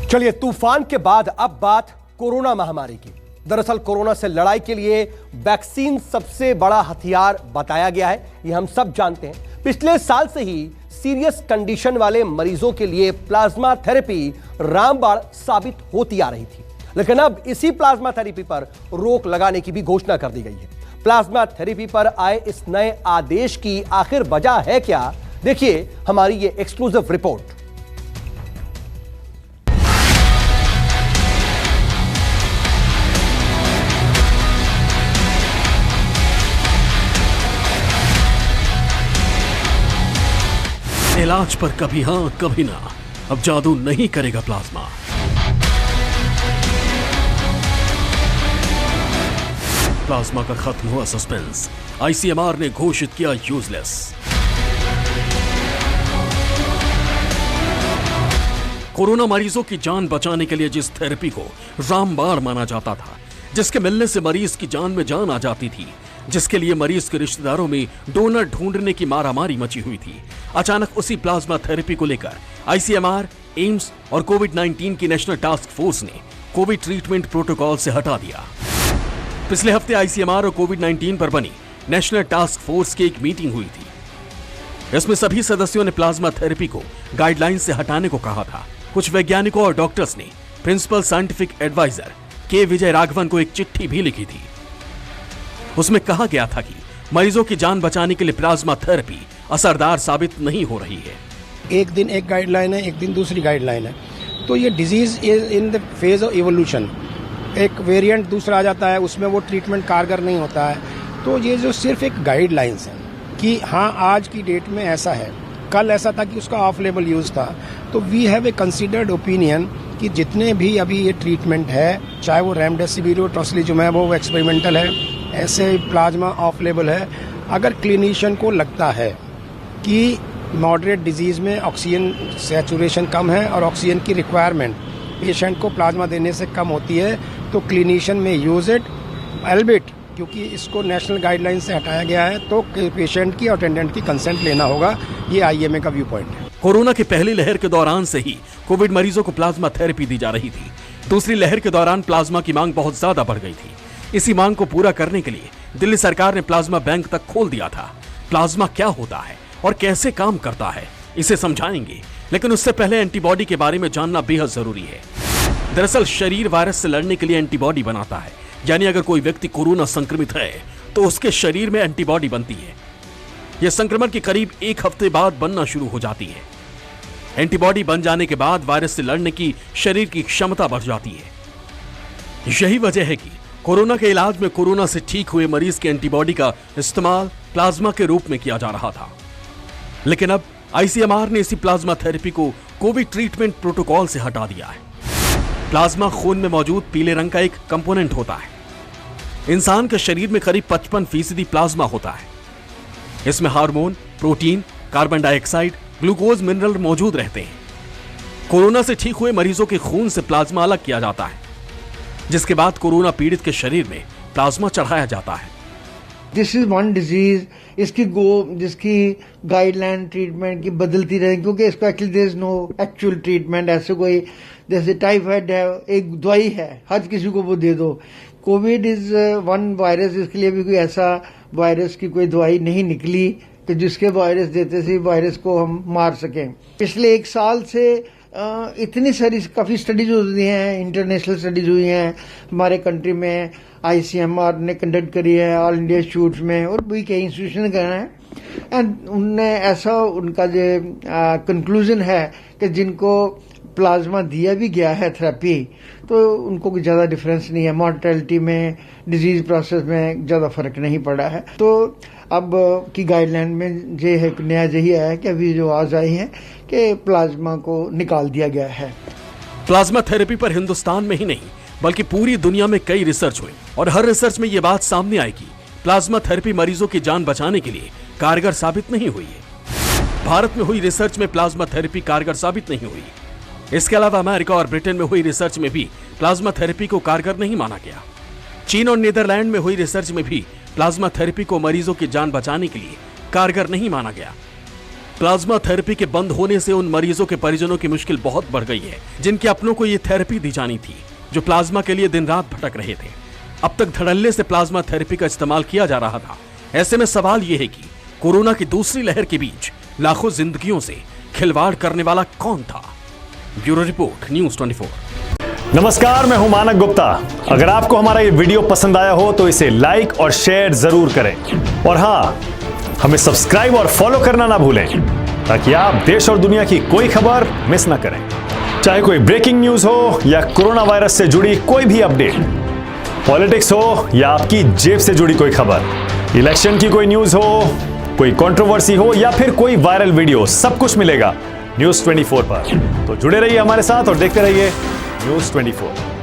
चलिए, तूफान के बाद अब बात कोरोना महामारी की। दरअसल कोरोना से लड़ाई के लिए वैक्सीन सबसे बड़ा हथियार बताया गया है, ये हम सब जानते हैं। पिछले साल से ही सीरियस कंडीशन वाले मरीजों के लिए प्लाज्मा थेरेपी रामबाण साबित होती आ रही थी, लेकिन अब इसी प्लाज्मा थेरेपी पर रोक लगाने की भी घोषणा कर दी गई है। प्लाज्मा थेरेपी पर आए इस नए आदेश की आखिर वजह है क्या? देखिए हमारी ये एक्सक्लूसिव रिपोर्ट। इलाज पर कभी हां कभी ना, अब जादू नहीं करेगा प्लाज्मा। प्लाज्मा का खत्म हुआ सस्पेंस, आईसीएमआर ने घोषित किया यूजलेस। कोरोना मरीजों की जान बचाने के लिए जिस थेरेपी को रामबाण माना जाता था, जिसके मिलने से मरीज की जान में जान आ जाती थी, जिसके लिए मरीज के रिश्तेदारों में डोनर ढूंढने की मारामारी मची हुई थी, अचानक उसी प्लाज्मा थेरेपी को लेकर आईसीएमआर, एम्स और कोविड-19 की नेशनल टास्क फोर्स ने कोविड ट्रीटमेंट प्रोटोकॉल से हटा दिया। पिछले हफ्ते आईसीएमआर और कोविड-19 पर बनी नेशनल टास्क फोर्स की एक मीटिंग हुई थी। इसमें सभी सदस्यों ने प्लाज्मा थेरेपी को गाइडलाइन से हटाने को कहा था। कुछ वैज्ञानिकों और डॉक्टर्स ने प्रिंसिपल साइंटिफिक एडवाइजर के विजय राघवन को एक चिट्ठी भी लिखी थी। उसमें कहा गया था कि मरीजों की जान बचाने के लिए प्लाज्मा थेरेपी असरदार साबित नहीं हो रही है। एक दिन एक गाइडलाइन है, एक दिन दूसरी गाइडलाइन है, तो ये disease is in the phase of evolution. एक वेरिएंट दूसरा आ जाता है, उसमें वो ट्रीटमेंट कारगर नहीं होता है। तो ये जो सिर्फ एक गाइडलाइंस है कि हाँ आज की डेट में ऐसा है, कल ऐसा था कि उसका ऑफ लेबल यूज था, तो we have a considered opinion कि जितने भी अभी ये ट्रीटमेंट है, चाहे वो रेमडेसिविर, टोसिलिजुमैब वो एक्सपेरिमेंटल है, ऐसे प्लाज्मा ऑफ लेबल है। अगर क्लिनिशियन को लगता है कि मॉडरेट डिजीज में ऑक्सीजन सैचुरेशन कम है और ऑक्सीजन की रिक्वायरमेंट पेशेंट को प्लाज्मा देने से कम होती है, तो क्लिनिशियन में यूज इट। एल्बिट क्योंकि इसको नेशनल गाइडलाइन से हटाया गया है, तो पेशेंट की और अटेंडेंट की कंसेंट लेना होगा। ये आईएमए का व्यू पॉइंट है। कोरोना की पहली लहर के दौरान से ही कोविड मरीजों को प्लाज्मा थेरेपी दी जा रही थी। दूसरी लहर के दौरान प्लाज्मा की मांग बहुत ज्यादा बढ़ गई थी। इसी मांग को पूरा करने के लिए दिल्ली सरकार ने प्लाज्मा बैंक तक खोल दिया था। प्लाज्मा क्या होता है और कैसे काम करता है, इसे समझाएंगे, लेकिन उससे पहले एंटीबॉडी के बारे में जानना बेहद जरूरी है। दरअसल शरीर वायरस से लड़ने के लिए एंटीबॉडी बनाता है, यानी अगर कोई व्यक्ति कोरोना संक्रमित है तो उसके शरीर में एंटीबॉडी बनती है। यह संक्रमण के करीब एक हफ्ते बाद बनना शुरू हो जाती है। एंटीबॉडी बन जाने के बाद वायरस से लड़ने की शरीर की क्षमता बढ़ जाती है। यही वजह है कि कोरोना के इलाज में कोरोना से ठीक हुए मरीज के एंटीबॉडी का इस्तेमाल प्लाज्मा के रूप में किया जा रहा था। लेकिन अब आईसीएमआर ने इसी प्लाज्मा थेरेपी को कोविड ट्रीटमेंट प्रोटोकॉल से हटा दिया है। प्लाज्मा खून में मौजूद पीले रंग का एक कंपोनेंट होता है। इंसान के शरीर में करीब 55% प्लाज्मा होता है। इसमें hormone, protein, carbon dioxide, glucose, mineral मौजूद रहते हैं। कोरोना से ठीक हुए मरीजों के खून से प्लाज्मा अलग किया जाता है, जिसके बाद कोरोना पीड़ित के शरीर में प्लाज्मा चढ़ाया जाता है। दिस इज वन डिजीज, जिसकी गाइडलाइन ट्रीटमेंट की बदलती रहे, क्योंकि इसको actually there is no actual treatment. ऐसे कोई जैसे टाइफाइड है, एक दवाई है, हर किसी को वो दे दो। कोविड इज वन वायरस, इसके लिए भी कोई ऐसा वायरस की कोई दवाई नहीं निकली कि जिसके वायरस देते से वायरस को हम मार सकें। पिछले एक साल से इतनी सारी काफी स्टडीज हुई हैं, इंटरनेशनल स्टडीज हुई हैं हमारे कंट्री में, आईसीएमआर ने कंडक्ट करी है, ऑल इंडिया इंस्टीट्यूट में, और भी कई इंस्टीट्यूशन कर रहे हैं। एंड उनने ऐसा, उनका जो कंक्लूजन है कि जिनको प्लाज्मा दिया भी गया है थेरेपी, तो उनको कोई ज्यादा डिफरेंस नहीं है, मॉर्टेलिटी में, डिजीज प्रोसेस में ज्यादा फर्क नहीं पड़ा है। तो अब की गाइडलाइन में जो है नया यही है कि अभी जो आवाज आई है कि प्लाज्मा को निकाल दिया गया है। प्लाज्मा थेरेपी पर हिंदुस्तान में ही नहीं बल्कि पूरी दुनिया में कई रिसर्च हुई, और हर रिसर्च में यह बात सामने आई कि प्लाज्मा थेरेपी मरीजों की जान बचाने के लिए कारगर साबित नहीं हुई है। भारत में हुई रिसर्च में प्लाज्मा थेरेपी कारगर साबित नहीं हुई। इसके अलावा अमेरिका और ब्रिटेन में हुई रिसर्च में भी प्लाज्मा थेरेपी को कारगर नहीं माना गया। चीन और नीदरलैंड में हुई रिसर्च में भी प्लाज्मा थेरेपी को मरीजों की जान बचाने के लिए कारगर नहीं माना गया। प्लाज्मा थेरेपी के बंद होने से उन मरीजों के परिजनों की मुश्किल बहुत बढ़ गई है जिनके अपनों को ये थेरेपी दी जानी थी, जो प्लाज्मा के लिए दिन रात भटक रहे थे। अब तक धड़ल्ले से प्लाज्मा थेरेपी का इस्तेमाल किया जा रहा था। ऐसे में सवाल यह है कि कोरोना की दूसरी लहर के बीच लाखों जिंदगियों से खिलवाड़ करने वाला कौन था? Bureau report, news 24। नमस्कार, मैं हूं मानक गुप्ता। अगर आपको हमारा ये वीडियो पसंद आया हो तो इसे लाइक और शेयर जरूर करें, और हां, हमें सब्सक्राइब और फॉलो करना ना भूलें ताकि आप देश और दुनिया की कोई खबर मिस ना करें। चाहे कोई ब्रेकिंग न्यूज हो या कोरोना वायरस से जुड़ी कोई भी अपडेट, पॉलिटिक्स हो या आपकी जेब से जुड़ी कोई खबर, इलेक्शन की कोई न्यूज हो, कोई कंट्रोवर्सी हो या फिर कोई वायरल वीडियो, सब कुछ मिलेगा न्यूज़ 24 पर। तो जुड़े रहिए हमारे साथ और देखते रहिए न्यूज़ 24।